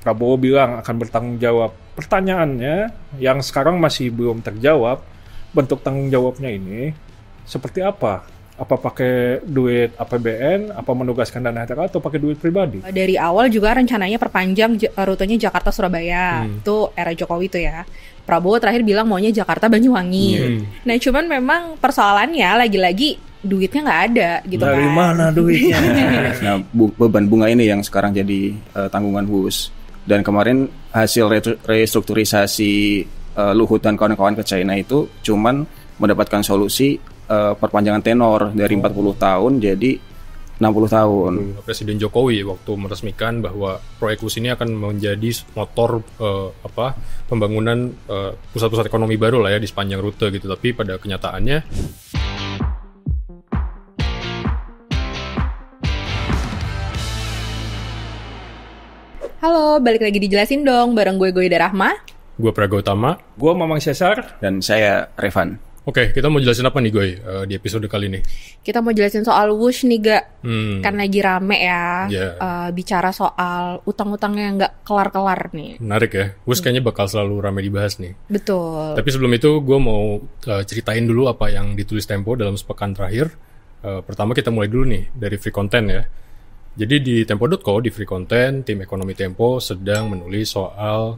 Prabowo bilang akan bertanggung jawab. Pertanyaannya yang sekarang masih belum terjawab, bentuk tanggung jawabnya ini seperti apa? Apa pakai duit APBN, apa menugaskan dana negara, atau pakai duit pribadi? Dari awal juga rencananya perpanjang rutenya Jakarta-Surabaya. Itu era Jokowi itu ya. Prabowo terakhir bilang maunya Jakarta-Banyuwangi. Nah cuman memang persoalannya lagi-lagi duitnya nggak ada gitu. Dari mana duitnya? Nah, beban bunga ini yang sekarang jadi tanggungan WUS. Dan kemarin hasil restrukturisasi Luhut dan kawan-kawan ke China itu cuman mendapatkan solusi perpanjangan tenor dari 40 tahun jadi 60 tahun. Presiden Jokowi waktu meresmikan bahwa proyek WUS ini akan menjadi motor pembangunan pusat-pusat ekonomi baru lah ya di sepanjang rute gitu. Tapi pada kenyataannya Halo, balik lagi dijelasin dong bareng gue Goida Rahma. gue Praga Utama. Gue Mamang Cesar. Dan saya Revan. Oke, kita mau jelasin apa nih Goy di episode kali ini? Kita mau jelasin soal WUS nih Ga. Kan lagi rame ya bicara soal utang-utangnya yang gak kelar-kelar nih. Menarik ya, WUS kayaknya bakal selalu rame dibahas nih. Betul. Tapi sebelum itu gue mau ceritain dulu apa yang ditulis Tempo dalam sepekan terakhir. Pertama kita mulai dulu nih dari free content ya. Jadi di Tempo.co, di free content, tim ekonomi Tempo sedang menulis soal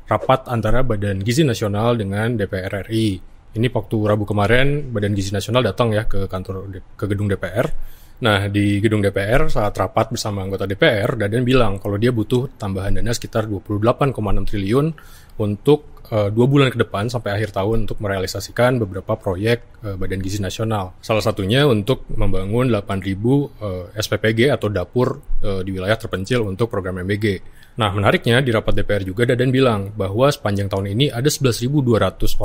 rapat antara Badan Gizi Nasional dengan DPR RI. Ini waktu Rabu kemarin Badan Gizi Nasional datang ya ke gedung DPR. Nah di gedung DPR saat rapat bersama anggota DPR, Dadan bilang kalau dia butuh tambahan dana sekitar 28,6 triliun untuk 2 bulan ke depan sampai akhir tahun untuk merealisasikan beberapa proyek Badan Gizi Nasional. Salah satunya untuk membangun 8.000 SPPG atau dapur di wilayah terpencil untuk program MBG. Nah menariknya di rapat DPR juga Dadan bilang bahwa sepanjang tahun ini ada 11.200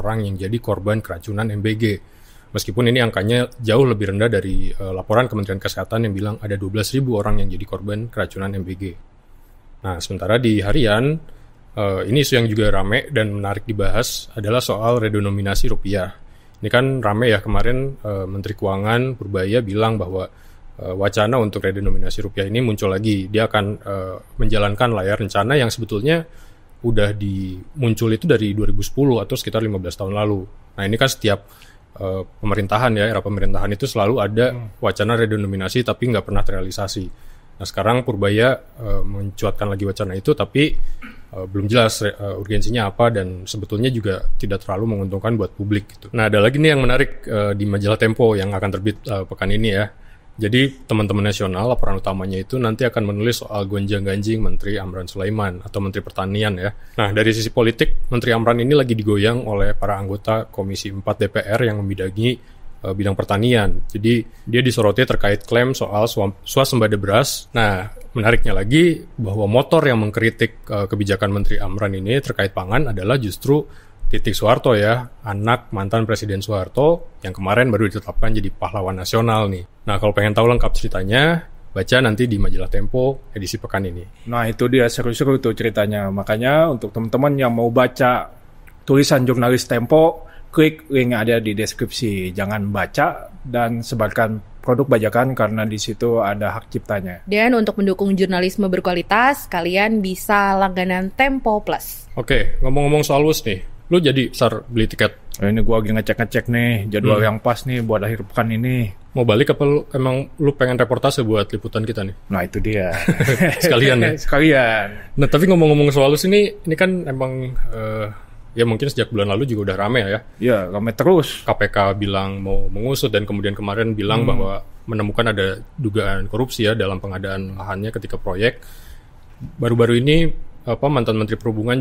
orang yang jadi korban keracunan MBG. Meskipun ini angkanya jauh lebih rendah dari laporan Kementerian Kesehatan yang bilang ada 12.000 orang yang jadi korban keracunan MBG. Nah sementara di harian, ini isu yang juga rame dan menarik dibahas adalah soal redenominasi rupiah. Ini kan rame ya kemarin Menteri Keuangan Purbaya bilang bahwa wacana untuk redenominasi rupiah ini muncul lagi. Dia akan menjalankan lah ya rencana yang sebetulnya udah muncul itu dari 2010 atau sekitar 15 tahun lalu. Nah ini kan setiap pemerintahan ya, era pemerintahan itu selalu ada wacana redenominasi tapi nggak pernah terrealisasi. Nah sekarang Purbaya mencuatkan lagi wacana itu tapi belum jelas urgensinya apa dan sebetulnya juga tidak terlalu menguntungkan buat publik gitu. Nah ada lagi nih yang menarik di majalah Tempo yang akan terbit pekan ini ya. Jadi teman-teman nasional laporan utamanya itu nanti akan menulis soal gonjang-ganjing Menteri Amran Sulaiman atau Menteri Pertanian ya. Nah dari sisi politik, Menteri Amran ini lagi digoyang oleh para anggota Komisi 4 DPR yang membidangi bidang pertanian. Jadi dia disoroti terkait klaim soal swasembada beras. Nah menariknya lagi bahwa motor yang mengkritik kebijakan Menteri Amran ini terkait pangan adalah justru Titik Soeharto ya, anak mantan Presiden Soeharto yang kemarin baru ditetapkan jadi pahlawan nasional nih. Nah kalau pengen tahu lengkap ceritanya, baca nanti di majalah Tempo edisi pekan ini. Nah itu dia seru-seru tuh ceritanya. Makanya untuk teman-teman yang mau baca tulisan jurnalis Tempo, klik link yang ada di deskripsi. Jangan baca dan sebarkan produk bajakan karena di situ ada hak ciptanya. Dan untuk mendukung jurnalisme berkualitas, kalian bisa langganan Tempo Plus. Oke, ngomong-ngomong soal WUS nih. Lu jadi beli tiket? Ini gue lagi ngecek-ngecek nih jadwal yang pas nih buat akhir pekan ini. Mau balik apa emang lu pengen reportase buat liputan kita nih? Nah itu dia. Sekalian ya? Sekalian. Nah tapi ngomong-ngomong soal WUS ini kan emang ya mungkin sejak bulan lalu juga udah rame ya. Iya rame terus. KPK bilang mau mengusut dan kemudian kemarin bilang bahwa menemukan ada dugaan korupsi ya dalam pengadaan lahannya ketika proyek. Baru-baru ini mantan Menteri Perhubungan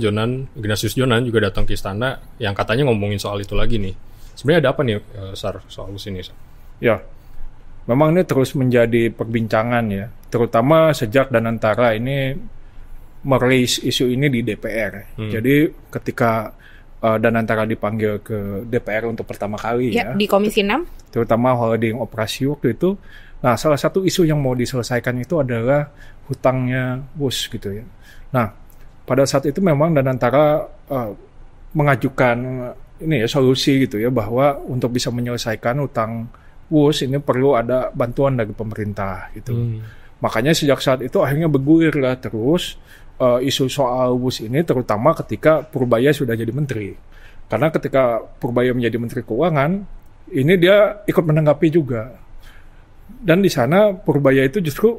Ignatius Jonan juga datang ke istana yang katanya ngomongin soal itu lagi nih. Sebenarnya ada apa nih soal WUS ini? Ya, memang ini terus menjadi perbincangan ya, terutama sejak Danantara ini merilis isu ini di DPR. Jadi ketika Danantara dipanggil ke DPR untuk pertama kali ya di Komisi 6, terutama holding operasi waktu itu. Nah, salah satu isu yang mau diselesaikan itu adalah hutangnya WUS gitu ya. Nah, pada saat itu memang Danantara mengajukan ini ya solusi gitu ya bahwa untuk bisa menyelesaikan utang WUS ini perlu ada bantuan dari pemerintah gitu. Makanya sejak saat itu akhirnya bergulir lah terus isu soal WUS ini terutama ketika Purbaya sudah jadi menteri. Karena ketika Purbaya menjadi menteri keuangan, ini dia ikut menanggapi juga. Dan di sana Purbaya itu justru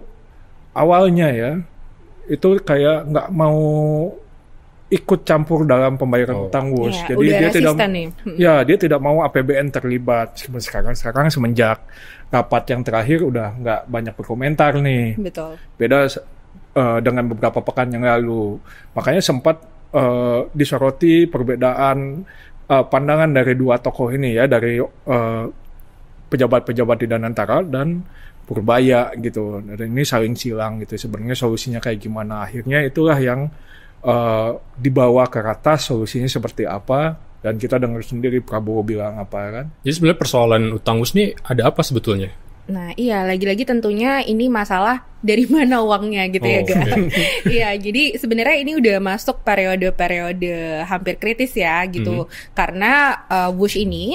awalnya ya, itu kayak nggak mau ikut campur dalam pembayaran utang WUS. Ya, jadi dia tidak, nih. dia tidak mau APBN terlibat. Sekarang semenjak rapat yang terakhir udah nggak banyak berkomentar nih. Betul. Beda dengan beberapa pekan yang lalu. Makanya sempat disoroti perbedaan pandangan dari dua tokoh ini ya, dari pejabat-pejabat di Danantara dan Purbaya gitu. Dan ini saling silang gitu. Sebenarnya solusinya kayak gimana? Akhirnya itulah yang dibawa ke ratas, solusinya seperti apa, dan kita dengar sendiri Prabowo bilang apa kan. Jadi sebenarnya persoalan utang WUS ini ada apa sebetulnya? Nah iya, lagi-lagi tentunya ini masalah dari mana uangnya gitu ya Ga. Iya, jadi sebenarnya ini udah masuk periode-periode hampir kritis ya gitu. Karena WUS ini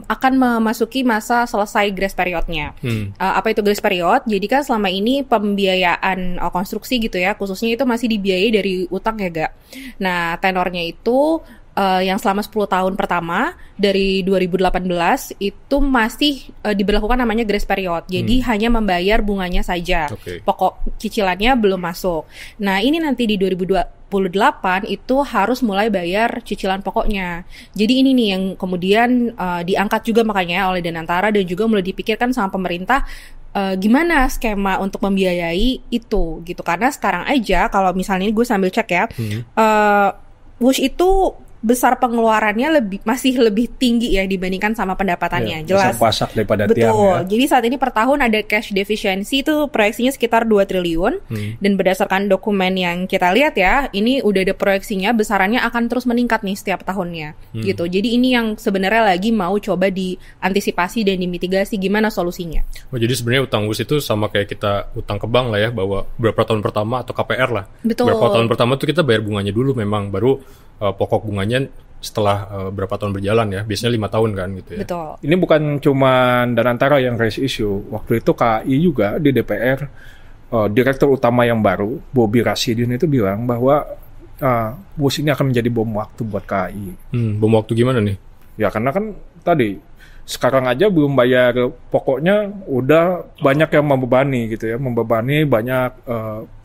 akan memasuki masa selesai grace periodnya. Apa itu grace period? Jadi kan selama ini pembiayaan konstruksi gitu ya, khususnya itu masih dibiayai dari utang ya Ga. Nah tenornya itu yang selama 10 tahun pertama dari 2018 itu masih diberlakukan namanya grace period. Jadi hanya membayar bunganya saja. Pokok cicilannya belum masuk. Nah, ini nanti di 2028 itu harus mulai bayar cicilan pokoknya. Jadi ini nih yang kemudian diangkat juga makanya oleh Danantara dan juga mulai dipikirkan sama pemerintah gimana skema untuk membiayai itu gitu. Karena sekarang aja kalau misalnya gue sambil cek ya, WUS itu besar pengeluarannya masih lebih tinggi ya dibandingkan sama pendapatannya. Jelas. Besar pasak daripada Betul. tiang ya. Jadi saat ini per tahun ada cash deficiency itu proyeksinya sekitar 2 triliun. Dan berdasarkan dokumen yang kita lihat ya, ini udah ada proyeksinya besarannya akan terus meningkat nih setiap tahunnya. Gitu. Jadi ini yang sebenarnya lagi mau coba diantisipasi dan dimitigasi gimana solusinya. Oh, jadi sebenarnya utang WUS itu sama kayak kita utang ke bank lah ya, bahwa beberapa tahun pertama atau KPR lah. Betul. Beberapa tahun pertama tuh kita bayar bunganya dulu memang, baru pokok bunganya setelah berapa tahun berjalan ya, biasanya 5 tahun kan gitu ya. Betul. Ini bukan cuma Danantara yang raise issue. Waktu itu KAI juga di DPR, direktur utama yang baru, Bobi Rasidin itu bilang bahwa WUS ini akan menjadi bom waktu buat KAI. Bom waktu gimana nih? Ya karena kan tadi, sekarang aja belum bayar pokoknya udah banyak yang membebani gitu ya. Membebani banyak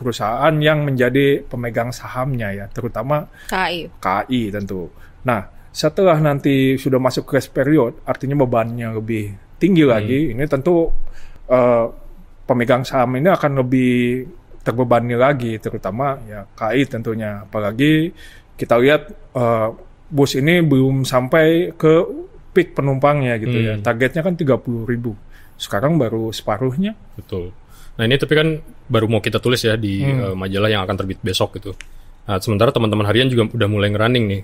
perusahaan yang menjadi pemegang sahamnya ya, terutama KAI tentu. Nah, setelah nanti sudah masuk grace period, artinya bebannya lebih tinggi lagi. Ini tentu pemegang saham ini akan lebih terbebani lagi, terutama ya KAI tentunya. Apalagi kita lihat bus ini belum sampai ke peak penumpangnya gitu ya. Targetnya kan 30.000. Sekarang baru separuhnya. Betul. Nah ini tapi kan baru mau kita tulis ya di majalah yang akan terbit besok gitu. Nah, sementara teman-teman harian juga udah mulai ngerunning nih.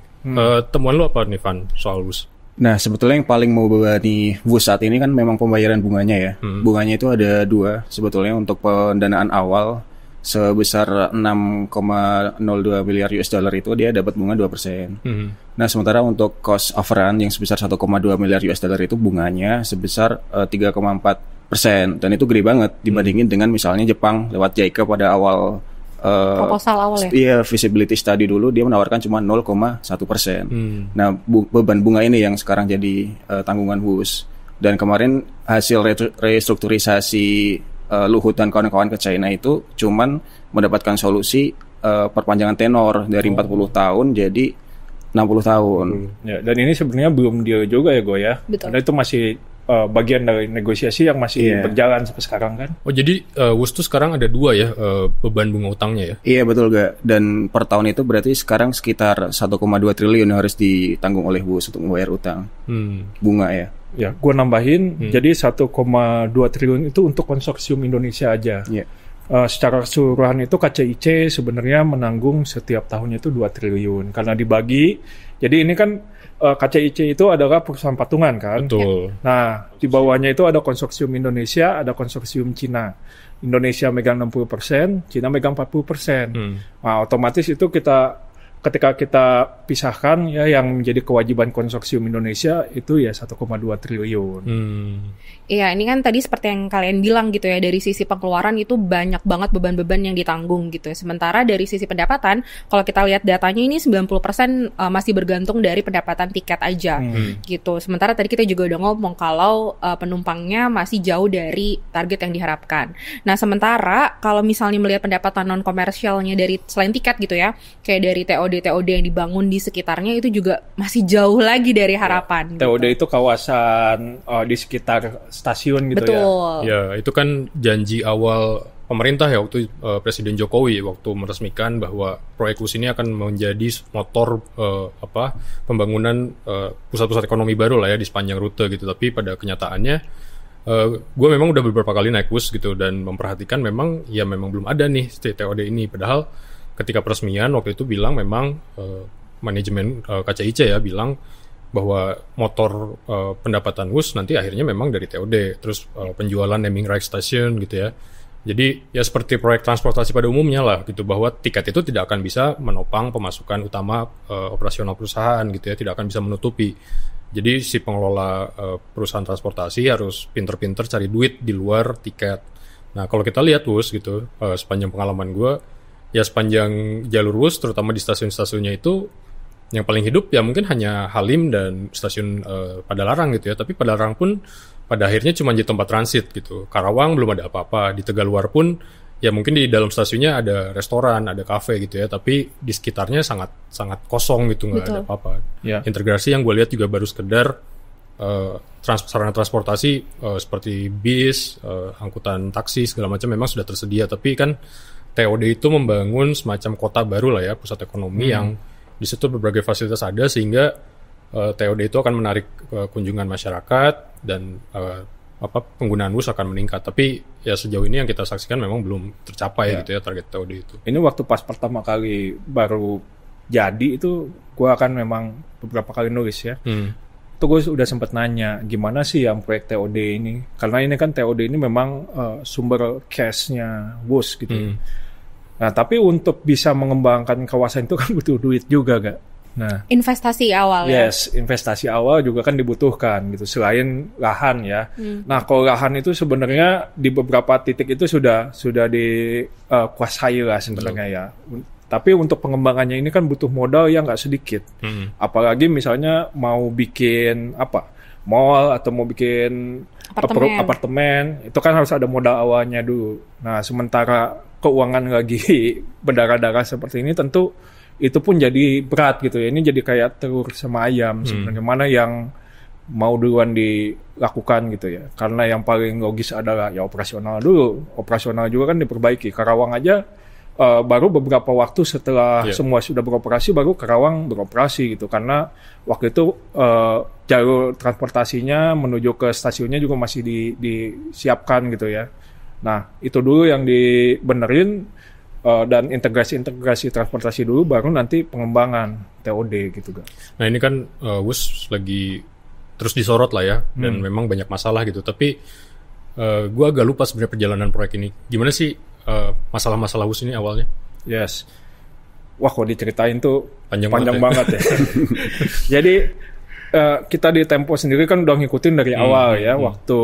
Temuan lu apa nih, Van, soal WUS? Nah, sebetulnya yang paling membebani WUS saat ini kan memang pembayaran bunganya ya. Bunganya itu ada 2 sebetulnya untuk pendanaan awal sebesar 6,02 miliar US dollar itu dia dapat bunga 2%. Nah, sementara untuk cost overrun yang sebesar 1,2 miliar US dollar itu bunganya sebesar 3,4%. Dan itu gede banget dibandingin dengan misalnya Jepang lewat JICA pada awal proposal awal ya? Iya, feasibility study dulu dia menawarkan cuma 0,1%. Nah, beban bunga ini yang sekarang jadi tanggungan WUS. Dan kemarin hasil restrukturisasi Luhut dan kawan-kawan ke China itu cuman mendapatkan solusi perpanjangan tenor dari 40 tahun jadi 60 tahun. Ya, dan ini sebenarnya belum deal juga ya Go ya. Betul. Karena itu masih bagian dari negosiasi yang masih berjalan sampai sekarang kan. Oh jadi WUS tuh sekarang ada 2 ya beban bunga utangnya ya? Iya betul gak. Dan per tahun itu berarti sekarang sekitar 1,2 triliun yang harus ditanggung oleh WUS untuk membayar utang bunga ya. Ya, gue nambahin, jadi 1,2 triliun itu untuk konsorsium Indonesia aja. Secara keseluruhan itu KCIC sebenarnya menanggung setiap tahunnya itu 2 triliun. Karena dibagi, jadi ini kan KCIC itu adalah perusahaan patungan kan. Betul. Nah, di bawahnya itu ada konsorsium Indonesia, ada konsorsium Cina. Indonesia megang 60%, Cina megang 40%. Nah, otomatis itu kita ketika kita pisahkan ya yang menjadi kewajiban konsorsium Indonesia itu ya 1,2 triliun. Iya, ini kan tadi seperti yang kalian bilang gitu ya, dari sisi pengeluaran itu banyak banget beban-beban yang ditanggung gitu ya. Sementara dari sisi pendapatan, kalau kita lihat datanya ini 90% masih bergantung dari pendapatan tiket aja gitu. Sementara tadi kita juga udah ngomong kalau penumpangnya masih jauh dari target yang diharapkan. Nah, sementara kalau misalnya melihat pendapatan non-komersialnya dari selain tiket gitu ya, kayak dari TOD yang dibangun di sekitarnya itu juga masih jauh lagi dari harapan. TOD gitu. itu kawasan di sekitar stasiun gitu. Betul. Ya, itu kan janji awal pemerintah ya waktu Presiden Jokowi waktu meresmikan bahwa proyek WUS ini akan menjadi motor pembangunan pusat-pusat ekonomi baru lah ya di sepanjang rute gitu. Tapi pada kenyataannya gue memang udah beberapa kali naik WUS gitu dan memperhatikan memang belum ada nih TOD ini. Padahal ketika peresmian waktu itu bilang memang manajemen KCIC ya bilang bahwa motor pendapatan WUS nanti akhirnya memang dari TOD, terus penjualan naming rights station gitu ya. Jadi ya seperti proyek transportasi pada umumnya lah gitu, bahwa tiket itu tidak akan bisa menopang pemasukan utama operasional perusahaan gitu ya, tidak akan bisa menutupi. Jadi si pengelola perusahaan transportasi harus pinter-pinter cari duit di luar tiket. Nah kalau kita lihat WUS gitu, sepanjang pengalaman gue, ya sepanjang jalur WUS terutama di stasiun-stasiunnya itu yang paling hidup ya mungkin hanya Halim dan stasiun Padalarang gitu ya. Tapi Padalarang pun pada akhirnya cuma jadi tempat transit gitu. Karawang belum ada apa-apa. Di Tegaluar pun ya mungkin di dalam stasiunnya ada restoran, ada kafe gitu ya. Tapi di sekitarnya sangat kosong gitu, nggak ada apa-apa. Yeah. Integrasi yang gue lihat juga baru sekedar sarana transportasi seperti bis, angkutan taksi segala macam memang sudah tersedia. Tapi kan TOD itu membangun semacam kota baru lah ya, pusat ekonomi yang di situ berbagai fasilitas ada sehingga TOD itu akan menarik kunjungan masyarakat dan penggunaan WUS akan meningkat. Tapi ya sejauh ini yang kita saksikan memang belum tercapai gitu ya target TOD itu. Ini waktu pas pertama kali baru jadi itu gue akan memang beberapa kali nulis ya. Itu gue udah sempat nanya gimana sih yang proyek TOD ini, karena ini kan TOD ini memang sumber cash-nya WUS gitu. Nah tapi untuk bisa mengembangkan kawasan itu kan butuh duit juga gak? Nah, investasi awal ya? Yes, investasi awal juga kan dibutuhkan gitu, selain lahan ya. Nah kalau lahan itu sebenarnya di beberapa titik itu sudah dikuasai lah sebenarnya ya. Tapi untuk pengembangannya ini kan butuh modal yang nggak sedikit. Apalagi misalnya mau bikin mall atau mau bikin apartemen, itu kan harus ada modal awalnya dulu. Nah sementara keuangan lagi berdarah-darah seperti ini, tentu itu pun jadi berat gitu ya. Ini jadi kayak telur sama ayam sebenarnya, mana yang mau duluan dilakukan gitu ya. Karena yang paling logis adalah ya operasional dulu. Operasional juga kan diperbaiki. Karawang aja baru beberapa waktu setelah semua sudah beroperasi baru Karawang beroperasi gitu, karena waktu itu jalur transportasinya menuju ke stasiunnya juga masih disiapkan gitu ya. Nah itu dulu yang dibenerin dan integrasi transportasi dulu, baru nanti pengembangan TOD gitu kan. Nah ini kan WUS lagi terus disorot lah ya, dan memang banyak masalah gitu. Tapi gue agak lupa sebenarnya perjalanan proyek ini. Gimana sih masalah-masalah WUS ini awalnya? Yes. Wah, kalau diceritain tuh panjang banget ya. Jadi kita di Tempo sendiri kan udah ngikutin dari awal ya, waktu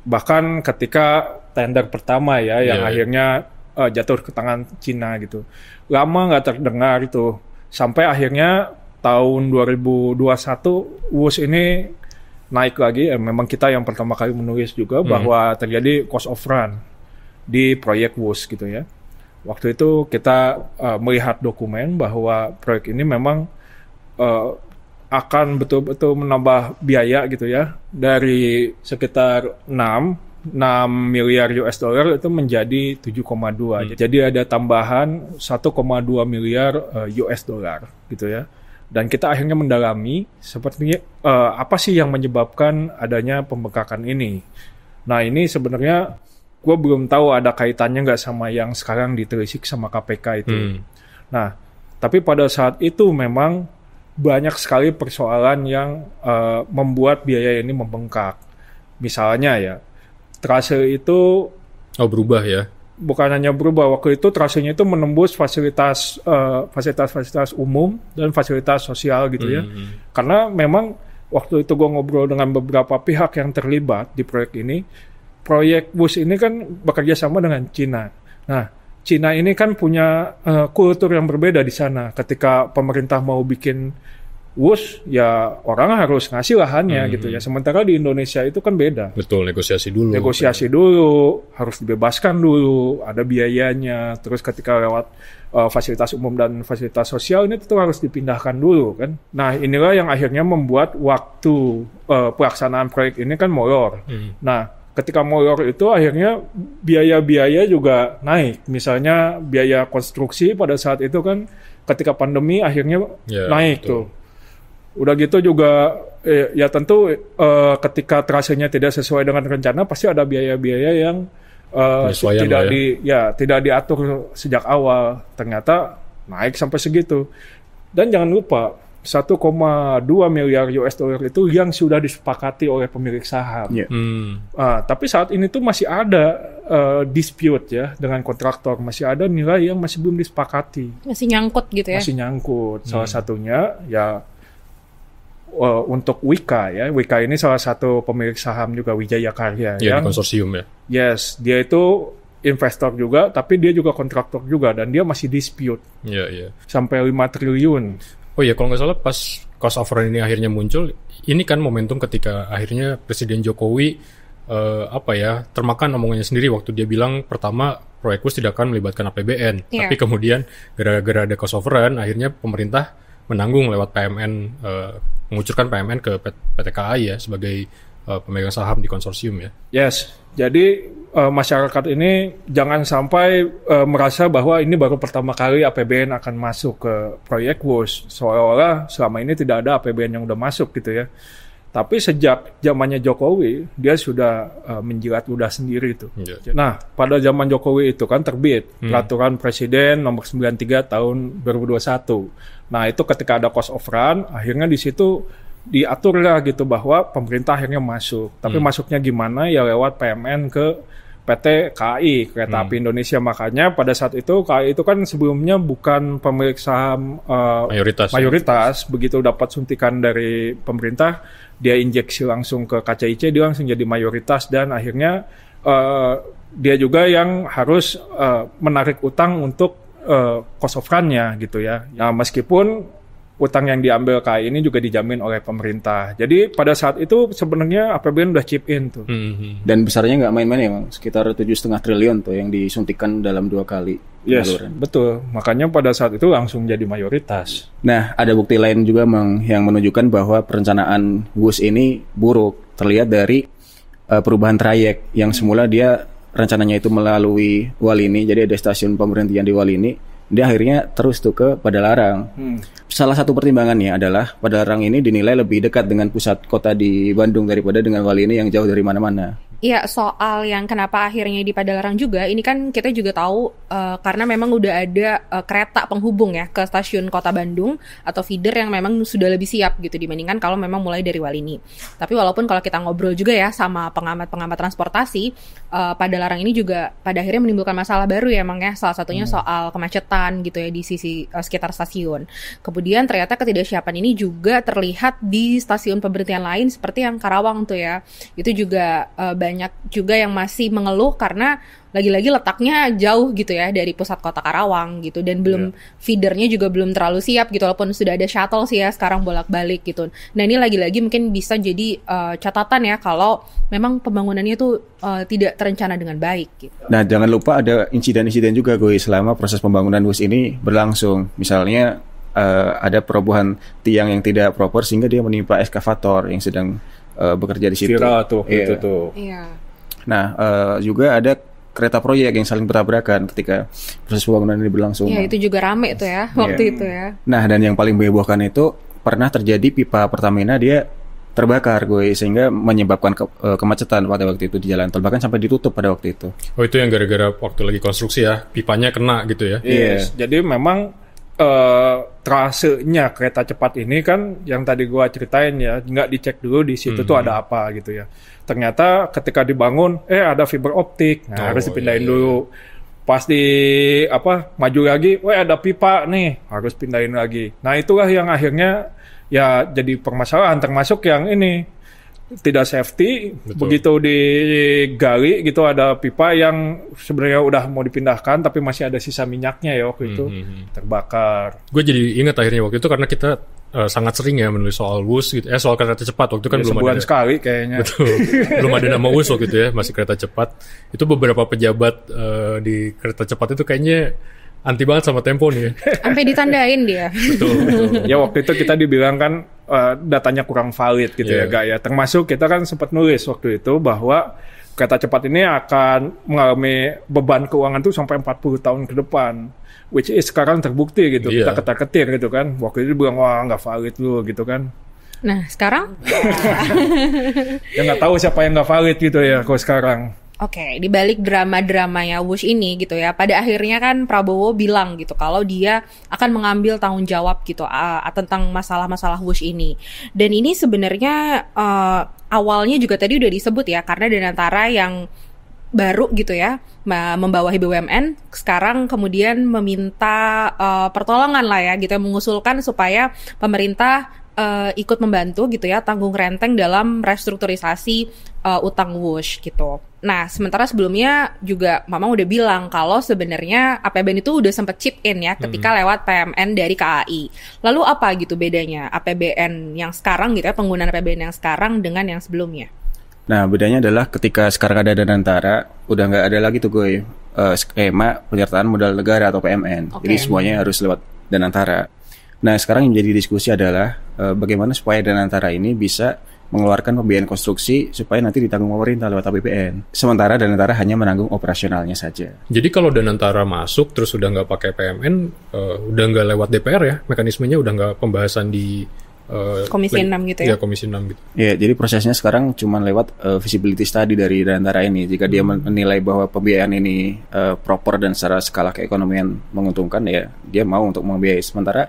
bahkan ketika tender pertama ya, yang akhirnya jatuh ke tangan Cina gitu. Lama nggak terdengar itu, sampai akhirnya tahun 2021 WUS ini naik lagi. Memang kita yang pertama kali menulis juga bahwa terjadi cost of run di proyek WUS gitu ya. Waktu itu kita melihat dokumen bahwa proyek ini memang akan betul-betul menambah biaya gitu ya, dari sekitar 6 miliar US dollar itu menjadi 7,2. Jadi ada tambahan 1,2 miliar US dollar gitu ya. Dan kita akhirnya mendalami sepertinya apa sih yang menyebabkan adanya pembengkakan ini. Nah ini sebenarnya gue belum tahu ada kaitannya nggak sama yang sekarang ditelisik sama KPK itu. Nah, tapi pada saat itu memang banyak sekali persoalan yang membuat biaya ini membengkak. Misalnya ya, trase itu berubah ya? bukan hanya berubah, waktu itu trasenya itu menembus fasilitas umum dan fasilitas sosial gitu ya. Karena memang waktu itu gue ngobrol dengan beberapa pihak yang terlibat di proyek ini. Proyek WUS ini kan bekerja sama dengan Cina. Nah, Cina ini kan punya kultur yang berbeda di sana. Ketika pemerintah mau bikin WUS, ya orang harus ngasih lahannya gitu ya. Sementara di Indonesia itu kan beda. Betul, negosiasi dulu. Negosiasi dulu, harus dibebaskan dulu, ada biayanya. Terus ketika lewat fasilitas umum dan fasilitas sosial ini tentu harus dipindahkan dulu kan. Nah, inilah yang akhirnya membuat waktu pelaksanaan proyek ini kan molor. Nah, ketika molor itu akhirnya biaya-biaya juga naik. Misalnya biaya konstruksi pada saat itu kan ketika pandemi akhirnya naik betul. Tuh. Udah gitu juga ya tentu ketika trasenya tidak sesuai dengan rencana pasti ada biaya-biaya yang tidak diatur sejak awal. Ternyata naik sampai segitu. Dan jangan lupa 1,2 miliar US dollar itu yang sudah disepakati oleh pemilik saham. Tapi saat ini tuh masih ada dispute ya dengan kontraktor, masih ada nilai yang masih belum disepakati. Masih nyangkut gitu ya? Masih nyangkut. Salah satunya ya untuk Wika ya. Wika ini salah satu pemilik saham juga Wijaya Karya. Yang konsorsium ya? Yes, dia itu investor juga, tapi dia juga kontraktor juga, dan dia masih dispute. Sampai 5 triliun. Oh iya, kalau nggak salah pas cost overrun ini akhirnya muncul, ini kan momentum ketika akhirnya Presiden Jokowi termakan omongannya sendiri waktu dia bilang pertama proyek WUS tidak akan melibatkan APBN, tapi kemudian gara-gara ada cost overrun akhirnya pemerintah menanggung lewat PMN, mengucurkan PMN ke PT KAI ya sebagai pemegang saham di konsorsium ya. Yes, jadi masyarakat ini jangan sampai merasa bahwa ini baru pertama kali APBN akan masuk ke proyek WUS, seolah-olah selama ini tidak ada APBN yang udah masuk gitu ya. Tapi sejak zamannya Jokowi, dia sudah menjilat ludah sendiri itu. Nah, pada zaman Jokowi itu kan terbit Peraturan Presiden Nomor 93 Tahun 2021. Nah, itu ketika ada cost overrun, akhirnya di situ diatur lah gitu bahwa pemerintah akhirnya masuk. Tapi masuknya gimana? Ya lewat PMN ke PT KAI, Kereta Api Indonesia. Makanya pada saat itu KAI itu kan sebelumnya bukan pemilik saham mayoritas. Begitu dapat suntikan dari pemerintah, dia injeksi langsung ke KCIC, dia langsung jadi mayoritas, dan akhirnya dia juga yang harus menarik utang untuk cost of run-nya gitu ya. Nah, meskipun utang yang diambil KAI ini juga dijamin oleh pemerintah. Jadi pada saat itu sebenarnya APBN udah chip in tuh. Dan besarnya nggak main-main ya, Bang. Sekitar 7,5 triliun tuh yang disuntikan dalam 2 kali. Yes, betul. Makanya pada saat itu langsung jadi mayoritas. Nah, ada bukti lain juga, Bang, yang menunjukkan bahwa perencanaan WUS ini buruk. Terlihat dari perubahan trayek yang semula dia rencananya itu melalui Walini, jadi ada stasiun pemberhentian di Walini. Dia akhirnya terus tuh ke Padalarang. Salah satu pertimbangannya adalah Padalarang ini dinilai lebih dekat dengan pusat kota di Bandung daripada dengan Walini yang jauh dari mana-mana. Iya, soal yang kenapa akhirnya di Padalarang juga, ini kan kita juga tahu karena memang udah ada kereta penghubung ya ke stasiun Kota Bandung atau feeder yang memang sudah lebih siap gitu dibandingkan kalau memang mulai dari Walini. Tapi walaupun kalau kita ngobrol juga ya sama pengamat-pengamat transportasi, Padalarang ini juga pada akhirnya menimbulkan masalah baru ya emang ya, salah satunya soal kemacetan gitu ya di sisi sekitar stasiun. Kemudian ternyata ketidaksiapan ini juga terlihat di stasiun pemberhentian lain seperti yang Karawang tuh ya. Itu juga banyak juga yang masih mengeluh karena lagi-lagi letaknya jauh gitu ya dari pusat kota Karawang gitu, dan belum feedernya juga belum terlalu siap gitu, walaupun sudah ada shuttle sih ya sekarang bolak-balik gitu. Nah, ini lagi-lagi mungkin bisa jadi catatan ya kalau memang pembangunannya tuh tidak terencana dengan baik gitu. Nah, jangan lupa ada insiden-insiden juga gue selama proses pembangunan WUS ini berlangsung. Misalnya ada perobohan tiang yang tidak proper sehingga dia menimpa eskavator yang sedang bekerja di situ. Viral tuh itu tuh. Nah, juga ada kereta proyek yang saling bertabrakan ketika proses pembangunan ini berlangsung. Iya, itu juga rame tuh ya waktu itu ya. Nah, dan yang paling menghebohkan itu pernah terjadi pipa Pertamina dia terbakar gue, sehingga menyebabkan kemacetan pada waktu itu di jalan tol, bahkan sampai ditutup pada waktu itu. Oh, itu yang gara-gara waktu lagi konstruksi ya, pipanya kena gitu ya. Yes. Jadi memang trasenya kereta cepat ini kan yang tadi gua ceritain ya, nggak dicek dulu di situ tuh ada apa gitu ya. Ternyata ketika dibangun ada fiber optik, harus dipindahin dulu. Pas di maju lagi, ada pipa nih, harus pindahin lagi. Nah itulah yang akhirnya ya jadi permasalahan, termasuk yang ini tidak safety. Betul. Begitu digali gitu ada pipa yang sebenarnya udah mau dipindahkan tapi masih ada sisa minyaknya ya waktu itu terbakar. Gue jadi ingat akhirnya waktu itu karena kita sangat sering ya menulis soal WUS gitu. Soal kereta cepat waktu itu kan ya, belum sebulan ada sekali kayaknya. Betul. Belum ada nama WUS waktu itu ya, masih kereta cepat. Itu beberapa pejabat di kereta cepat itu kayaknya anti banget sama Tempo nih ya. Sampai ditandain dia. Betul. Ya waktu itu kita dibilang kan datanya kurang valid gitu ya, Gak ya. Termasuk kita kan sempat nulis waktu itu bahwa kereta cepat ini akan mengalami beban keuangan tuh sampai 40 tahun ke depan. Which is sekarang terbukti gitu, kita ketar-ketir gitu kan. Waktu itu dibilang, wah nggak valid lu gitu kan. Nah sekarang? Ya nggak tahu siapa yang nggak valid gitu ya kalau sekarang. Oke, di balik drama-dramanya Wush ini gitu ya, pada akhirnya kan Prabowo bilang gitu kalau dia akan mengambil tanggung jawab gitu tentang masalah-masalah Wush ini. Dan ini sebenarnya awalnya juga tadi udah disebut ya, karena Danantara yang baru gitu ya membawahi BUMN sekarang kemudian meminta pertolongan lah ya gitu, mengusulkan supaya pemerintah ikut membantu gitu ya tanggung renteng dalam restrukturisasi utang Wush gitu. Nah sementara sebelumnya juga Mamang udah bilang kalau sebenarnya APBN itu udah sempat chip in ya ketika lewat PMN dari KAI. Lalu apa gitu bedanya APBN yang sekarang gitu ya, penggunaan APBN yang sekarang dengan yang sebelumnya? Nah bedanya adalah ketika sekarang ada Danantara udah nggak ada lagi tuh gue skema penyertaan modal negara atau PMN. Jadi semuanya harus lewat Danantara. Nah sekarang yang menjadi diskusi adalah bagaimana supaya Danantara ini bisa mengeluarkan pembiayaan konstruksi supaya nanti ditanggung pemerintah lewat APBN. Sementara Danantara hanya menanggung operasionalnya saja. Jadi kalau Danantara masuk terus udah nggak pakai PMN, udah nggak lewat DPR ya, mekanismenya udah nggak pembahasan di Komisi 6 gitu ya? Iya, Komisi 6 gitu. Ya, jadi prosesnya sekarang cuma lewat visibility study dari Danantara ini. Jika dia menilai bahwa pembiayaan ini proper dan secara skala keekonomian menguntungkan, ya dia mau untuk membiayai. Sementara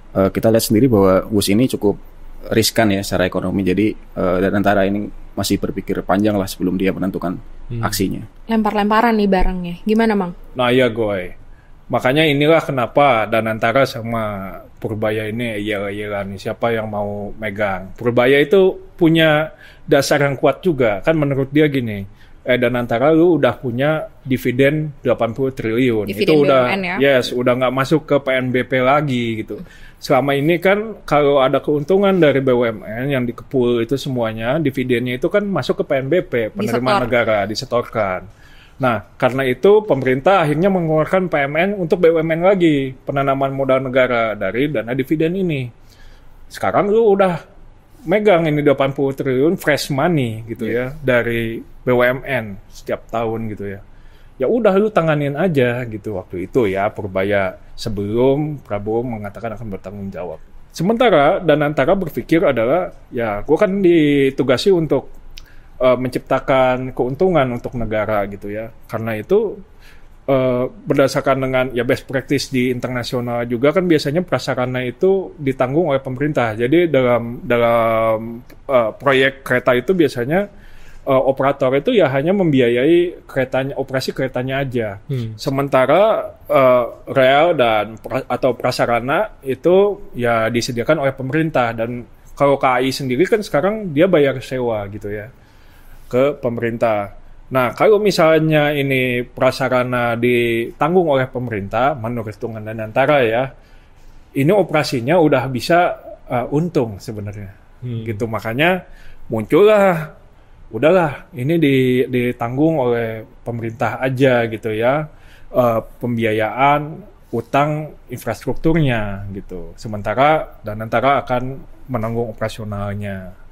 kita lihat sendiri bahwa WUS ini cukup riskan ya secara ekonomi. Jadi Danantara ini masih berpikir panjang lah sebelum dia menentukan aksinya. Lempar-lemparan nih barangnya. Gimana, Mang? Nah ya Goy. Makanya inilah kenapa Danantara sama Purbaya ini yel-yelan, siapa yang mau megang. Purbaya itu punya dasar yang kuat juga. Kan menurut dia gini, Danantara lu udah punya dividen 80 triliun. Dividen itu udah BUMN ya? Yes, udah nggak masuk ke PNBP lagi gitu. Selama ini kan kalau ada keuntungan dari BUMN yang dikepul itu semuanya, dividennya itu kan masuk ke PNBP, penerimaan negara, disetorkan. Nah, karena itu pemerintah akhirnya mengeluarkan PMN untuk BUMN lagi, penanaman modal negara dari dana dividen ini. Sekarang lu udah megang ini 80 triliun fresh money gitu ya dari BUMN setiap tahun gitu ya. Ya udah lu tanganin aja gitu waktu itu ya Purbaya sebelum Prabowo mengatakan akan bertanggung jawab. Sementara Danantara berpikir adalah ya gue kan ditugasi untuk menciptakan keuntungan untuk negara gitu ya. Karena itu berdasarkan dengan ya best practice di internasional juga kan biasanya prasarana itu ditanggung oleh pemerintah. Jadi dalam proyek kereta itu biasanya operator itu ya hanya membiayai keretanya, operasi keretanya aja. Sementara rel dan atau prasarana itu ya disediakan oleh pemerintah. Dan kalau KAI sendiri kan sekarang dia bayar sewa gitu ya ke pemerintah. Nah, kalau misalnya ini prasarana ditanggung oleh pemerintah, menurut hitungan Danantara ya, ini operasinya udah bisa untung sebenarnya. Gitu, makanya muncullah, udahlah, ini ditanggung oleh pemerintah aja gitu ya, pembiayaan utang infrastrukturnya gitu. Sementara Danantara akan menanggung operasionalnya.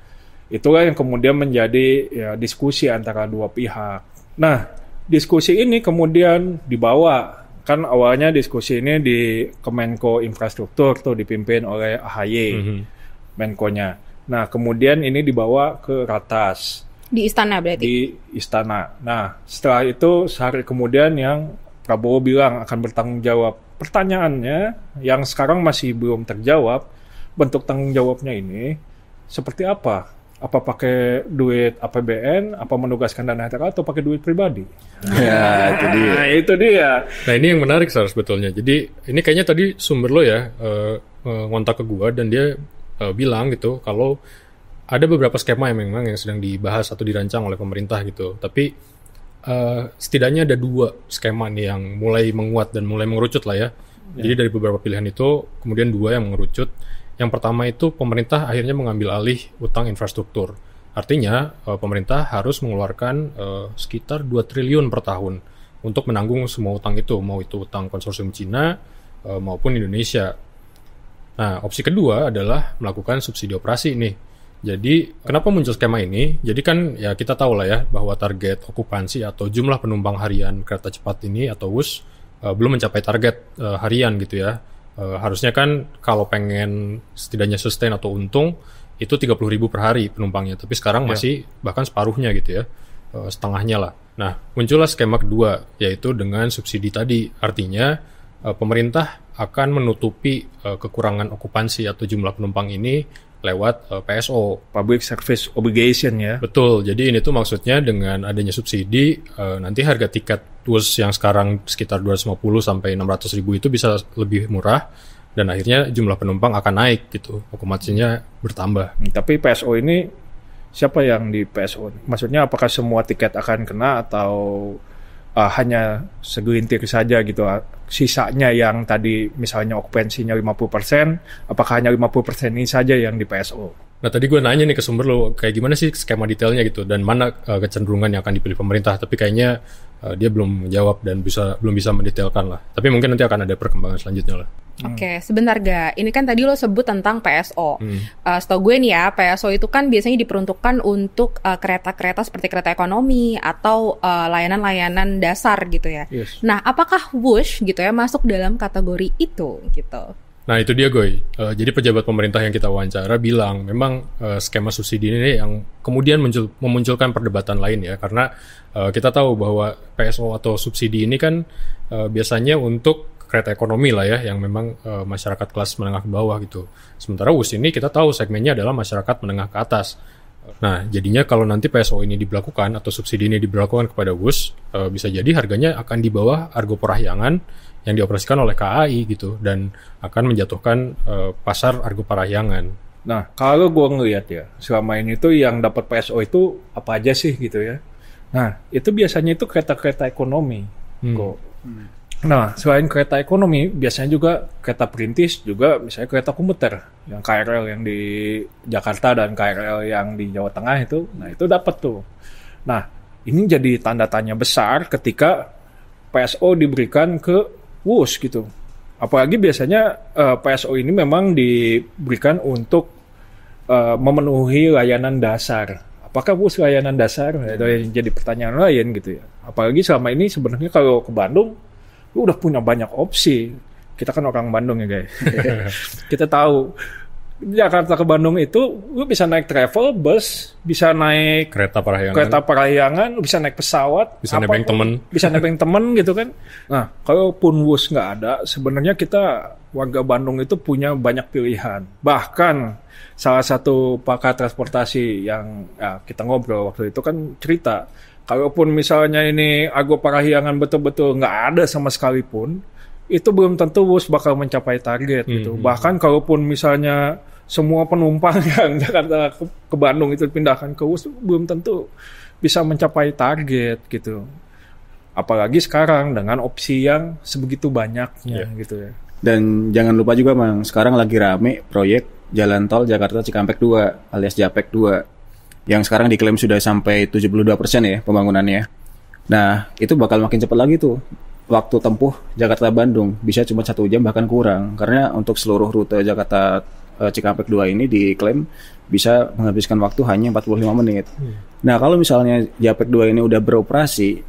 Itulah yang kemudian menjadi ya, diskusi antara dua pihak. Nah, diskusi ini kemudian dibawa, kan awalnya diskusi ini di Kemenko Infrastruktur tuh dipimpin oleh AHY, Menkonya. Nah, kemudian ini dibawa ke Ratas. Di istana berarti? Di istana. Nah, setelah itu sehari kemudian yang Prabowo bilang akan bertanggung jawab. Pertanyaannya yang sekarang masih belum terjawab, bentuk tanggung jawabnya ini seperti apa? apa pakai duit APBN, apa menugaskan dana netral atau pakai duit pribadi. Ya, itu dia. Nah ini yang menarik sebetulnya. Jadi ini kayaknya tadi sumber lo ya ngontak ke gua dan dia bilang gitu kalau ada beberapa skema yang memang yang sedang dibahas atau dirancang oleh pemerintah gitu. Tapi setidaknya ada 2 skema nih yang mulai menguat dan mulai mengerucut lah ya. Jadi dari beberapa pilihan itu kemudian 2 yang mengerucut. Yang pertama itu pemerintah akhirnya mengambil alih utang infrastruktur. Artinya pemerintah harus mengeluarkan sekitar 2 triliun per tahun untuk menanggung semua utang itu, mau itu utang konsorsium Cina maupun Indonesia. Nah, opsi kedua adalah melakukan subsidi operasi nih. Jadi kenapa muncul skema ini? Jadi kan ya kita tahu lah ya bahwa target okupansi atau jumlah penumpang harian kereta cepat ini atau WUS belum mencapai target harian gitu ya. Harusnya kan kalau pengen setidaknya sustain atau untung itu 30.000 per hari penumpangnya, tapi sekarang masih bahkan separuhnya gitu ya, setengahnya lah. Nah, muncullah skema kedua, yaitu dengan subsidi tadi. Artinya pemerintah akan menutupi kekurangan okupansi atau jumlah penumpang ini lewat PSO. Public Service Obligation ya. Betul, jadi ini tuh maksudnya dengan adanya subsidi, nanti harga tiket WUS yang sekarang sekitar 250 sampai 600 ribu itu bisa lebih murah, dan akhirnya jumlah penumpang akan naik gitu, okupansinya bertambah. Tapi PSO ini, siapa yang di PSO? Maksudnya apakah semua tiket akan kena atau hanya segelintir saja gitu? Sisanya yang tadi misalnya okupansinya 50%, apakah hanya 50% ini saja yang di PSO? Nah tadi gue nanya nih ke sumber lo, kayak gimana sih skema detailnya gitu, dan mana kecenderungan yang akan dipilih pemerintah, tapi kayaknya dia belum menjawab dan belum bisa mendetailkan lah. Tapi mungkin nanti akan ada perkembangan selanjutnya lah. Oke, sebentar Ga. Ini kan tadi lo sebut tentang PSO. Setahu gue nih ya, PSO itu kan biasanya diperuntukkan untuk kereta-kereta seperti kereta ekonomi atau layanan-layanan dasar gitu ya. Yes. Nah, apakah WUS gitu ya masuk dalam kategori itu gitu? Nah itu dia Goy. Jadi pejabat pemerintah yang kita wawancara bilang memang skema subsidi ini yang kemudian memunculkan perdebatan lain ya, karena kita tahu bahwa PSO atau subsidi ini kan biasanya untuk kereta ekonomi lah ya, yang memang masyarakat kelas menengah ke bawah gitu. Sementara WUS ini kita tahu segmennya adalah masyarakat menengah ke atas. Nah jadinya kalau nanti PSO ini diberlakukan atau subsidi ini diberlakukan kepada WUS, bisa jadi harganya akan di bawah Argo Parahyangan yang dioperasikan oleh KAI gitu, dan akan menjatuhkan pasar Argo Parahyangan. Nah, kalau gue ngelihat ya, selama ini tuh yang dapat PSO itu apa aja sih gitu ya. Nah, itu biasanya itu kereta-kereta ekonomi. Nah, selain kereta ekonomi, biasanya juga kereta perintis, juga misalnya kereta komuter, yang KRL yang di Jakarta dan KRL yang di Jawa Tengah itu, nah itu dapat tuh. Nah, ini jadi tanda tanya besar ketika PSO diberikan ke WUS gitu. Apalagi biasanya PSO ini memang diberikan untuk memenuhi layanan dasar. Apakah WUS layanan dasar? Itu yang jadi pertanyaan lain gitu ya. Apalagi selama ini sebenarnya kalau ke Bandung, lu udah punya banyak opsi. Kita kan orang Bandung ya guys. Kita tahu Jakarta ke Bandung itu lu bisa naik travel bus, bisa naik kereta parahyangan, bisa naik pesawat, bisa nebeng temen gitu kan. Nah, kalaupun WUS nggak ada, sebenarnya kita warga Bandung itu punya banyak pilihan. Bahkan salah satu pakar transportasi yang kita ngobrol waktu itu kan cerita, kalaupun misalnya ini Argo Parahyangan betul-betul nggak ada sama sekali pun, itu belum tentu WUS bakal mencapai target gitu. Bahkan kalaupun misalnya semua penumpang yang Jakarta ke Bandung itu dipindahkan ke WUS, belum tentu bisa mencapai target gitu. Apalagi sekarang dengan opsi yang sebegitu banyaknya gitu ya. Dan jangan lupa juga Mang, sekarang lagi rame proyek Jalan Tol Jakarta Cikampek 2 alias JAPEK 2 yang sekarang diklaim sudah sampai 72% ya pembangunannya. Nah, itu bakal makin cepat lagi tuh. Waktu tempuh Jakarta-Bandung bisa cuma 1 jam bahkan kurang, karena untuk seluruh rute Jakarta Cikampek 2 ini diklaim bisa menghabiskan waktu hanya 45 menit. Nah kalau misalnya JAPEK 2 ini udah beroperasi,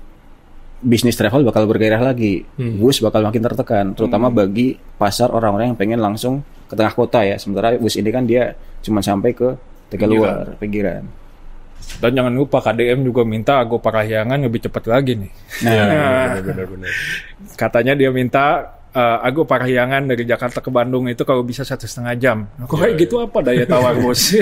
bisnis travel bakal bergairah lagi, WUS bakal makin tertekan, terutama bagi pasar orang-orang yang pengen langsung ke tengah kota ya, sementara WUS ini kan dia cuma sampai ke Tegaluar, pinggiran. Dan jangan lupa KDM juga minta Argo Parahyangan lebih cepat lagi nih. Benar. Katanya dia minta Aku Parahyangan dari Jakarta ke Bandung itu kalau bisa 1,5 jam. Nah, kok kayak gitu apa daya tawar bos?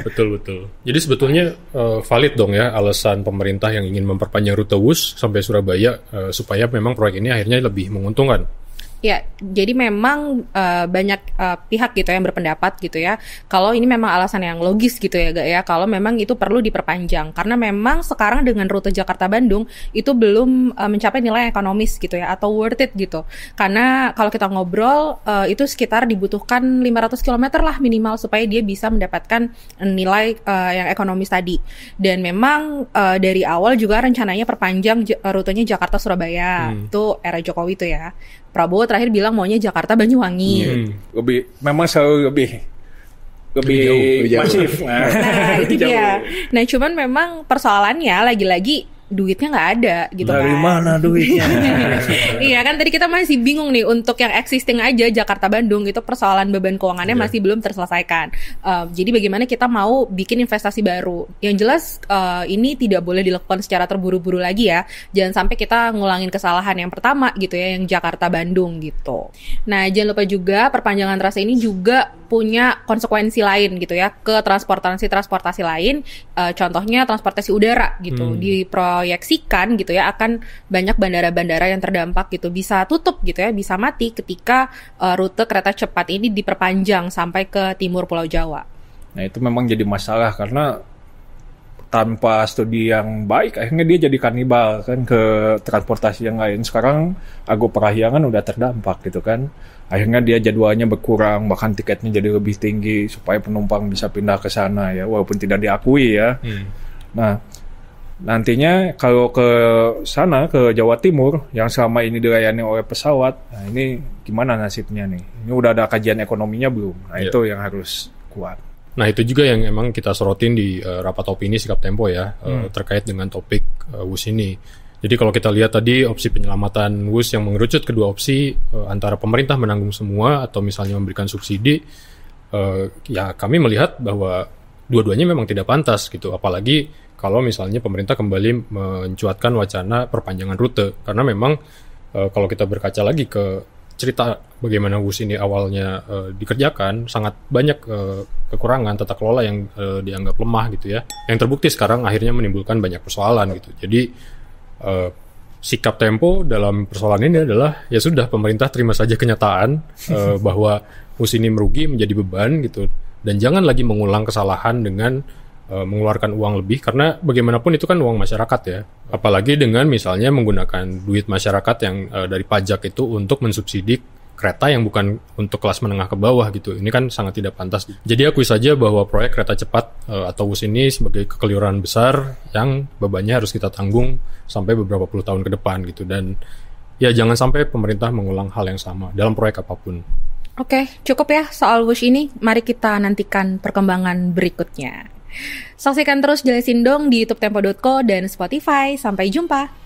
Betul. Jadi sebetulnya valid dong ya alasan pemerintah yang ingin memperpanjang rute WUS sampai Surabaya supaya memang proyek ini akhirnya lebih menguntungkan. Ya, jadi memang banyak pihak gitu yang berpendapat gitu ya, kalau ini memang alasan yang logis gitu ya, Gak ya, kalau memang itu perlu diperpanjang. Karena memang sekarang dengan rute Jakarta-Bandung itu belum mencapai nilai ekonomis gitu ya, atau worth it gitu. Karena kalau kita ngobrol, itu sekitar dibutuhkan 500 km lah minimal supaya dia bisa mendapatkan nilai yang ekonomis tadi. Dan memang dari awal juga rencananya perpanjang rutenya Jakarta-Surabaya, itu era Jokowi itu ya. Prabowo terakhir bilang maunya Jakarta Banyuwangi. Memang selalu lebih masif. Nah, itu dia. Nah, cuman memang persoalannya lagi-lagi duitnya nggak ada gitu. Dari mana duitnya? Iya kan, tadi kita masih bingung nih untuk yang existing aja Jakarta Bandung itu persoalan beban keuangannya masih belum terselesaikan. Jadi bagaimana kita mau bikin investasi baru? Yang jelas ini tidak boleh dilakukan secara terburu-buru lagi ya. Jangan sampai kita ngulangin kesalahan yang pertama gitu ya, yang Jakarta Bandung gitu. Nah, jangan lupa juga perpanjangan trase ini juga punya konsekuensi lain gitu ya ke transportasi lain. Contohnya transportasi udara gitu. Diproyeksikan gitu ya akan banyak bandara-bandara yang terdampak gitu, bisa tutup gitu ya, bisa mati ketika rute kereta cepat ini diperpanjang sampai ke timur Pulau Jawa. Nah, itu memang jadi masalah karena tanpa studi yang baik akhirnya dia jadi kanibal kan ke transportasi yang lain. Sekarang Argo Parahyangan udah terdampak gitu kan. Akhirnya dia jadwalnya berkurang, bahkan tiketnya jadi lebih tinggi supaya penumpang bisa pindah ke sana ya, walaupun tidak diakui ya. Nah, nantinya kalau ke sana, ke Jawa Timur yang selama ini dilayani oleh pesawat, nah ini gimana nasibnya nih? Ini udah ada kajian ekonominya belum? Nah, itu yang harus kuat. Nah, itu juga yang emang kita sorotin di rapat opini Sikap Tempo ya, terkait dengan topik WUS ini. Jadi kalau kita lihat tadi opsi penyelamatan WUS yang mengerucut kedua opsi, antara pemerintah menanggung semua atau misalnya memberikan subsidi, ya kami melihat bahwa dua-duanya memang tidak pantas gitu. Apalagi kalau misalnya pemerintah kembali mencuatkan wacana perpanjangan rute. Karena memang kalau kita berkaca lagi ke cerita bagaimana WUS ini awalnya dikerjakan, sangat banyak kekurangan tata kelola yang dianggap lemah gitu ya. Yang terbukti sekarang akhirnya menimbulkan banyak persoalan gitu. Jadi sikap Tempo dalam persoalan ini adalah ya sudah, pemerintah terima saja kenyataan bahwa WUS ini merugi, menjadi beban gitu, dan jangan lagi mengulang kesalahan dengan mengeluarkan uang lebih, karena bagaimanapun itu kan uang masyarakat ya, apalagi dengan misalnya menggunakan duit masyarakat yang dari pajak itu untuk mensubsidi kereta yang bukan untuk kelas menengah ke bawah gitu. Ini kan sangat tidak pantas. Jadi akui saja bahwa proyek kereta cepat atau WUS ini sebagai kekeliruan besar yang bebannya harus kita tanggung sampai beberapa puluh tahun ke depan gitu. Dan ya jangan sampai pemerintah mengulang hal yang sama dalam proyek apapun. Oke, cukup ya soal WUS ini. Mari kita nantikan perkembangan berikutnya. Saksikan terus Jelasin Dong di youtube tempo.co dan Spotify. Sampai jumpa.